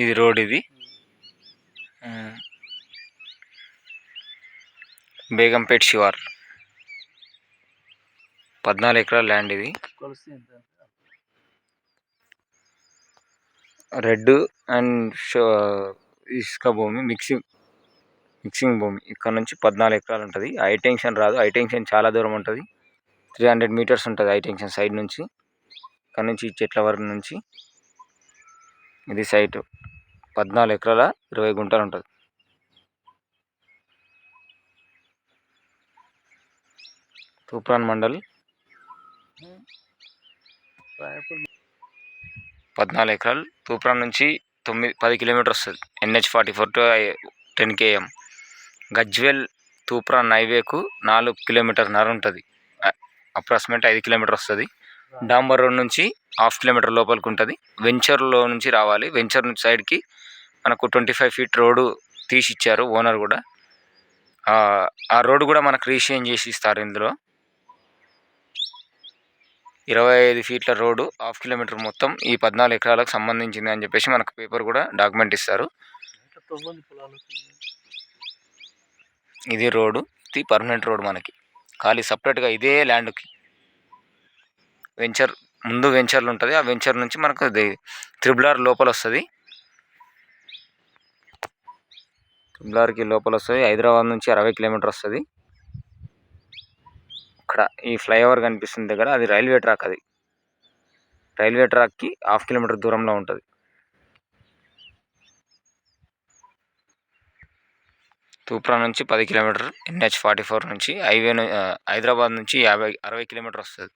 ఇది రోడ్ ఇది బేగంపేట్ శివార్ 14 ఎకరాల ల్యాండ్ ఇది. రెడ్ అండ్ ఇసుక భూమి మిక్సింగ్ భూమి. ఇక్కడ నుంచి 14 ఎకరాలు ఉంటుంది. హై టెన్షన్ రాదు. హై టెన్షన్ చాలా దూరం ఉంటుంది. 300 మీటర్స్ ఉంటుంది హై టెన్షన్ సైడ్ నుంచి. ఇక్కడ నుంచి చెట్ల వరకు నుంచి ఇది సైటు 14 ఎకరాల 20 గుంటలు ఉంటుంది. తూప్రాన్ మండల్ 14 ఎకరాలు. తూప్రాన్ నుంచి 10 కిలోమీటర్ వస్తుంది. NH44 to 10 km. Gajwel Toopran హైవేకు 4 కిలోమీటర్న్నర ఉంటుంది. అప్రాక్సిమేట్ 5 కిలోమీటర్ వస్తుంది. డాంబర్ రోడ్ నుంచి 1/2 కిలోమీటర్ లోపలికి ఉంటుంది. వెంచర్లో నుంచి రావాలి. వెంచర్ నుంచి సైడ్కి మనకు 25 ఫీట్ రోడ్డు తీసి ఇచ్చారు ఓనర్ కూడా. ఆ రోడ్డు కూడా మనకు రీషేంజ్ చేసి ఇస్తారు. ఇందులో 25 ఫీట్ల రోడ్డు 1/2 కిలోమీటర్ మొత్తం ఈ 14 ఎకరాలకు సంబంధించింది అని చెప్పేసి మనకు పేపర్ కూడా డాక్యుమెంట్ ఇస్తారు. ఇది రోడ్డు, ఇది పర్మనెంట్ రోడ్ మనకి ఖాళీ సపరేట్గా ఇదే ల్యాండ్కి. వెంచర్ ముందు వెంచర్లు ఉంటుంది. ఆ వెంచర్ నుంచి మనకు త్రిబుల్ ఆర్ లోపల వస్తుంది. త్రిబుల్ ఆర్కి లోపల వస్తుంది. హైదరాబాద్ నుంచి 60 కిలోమీటర్ వస్తుంది. ఇక్కడ ఈ ఫ్లైఓవర్ కనిపిస్తుంది దగ్గర అది రైల్వే ట్రాక్. అది రైల్వే ట్రాక్కి 1/2 కిలోమీటర్ దూరంలో ఉంటుంది. తూప్రాన్ నుంచి 10 కిలోమీటర్. NH44 నుంచి హైవే హైదరాబాద్ నుంచి 60 కిలోమీటర్ వస్తుంది.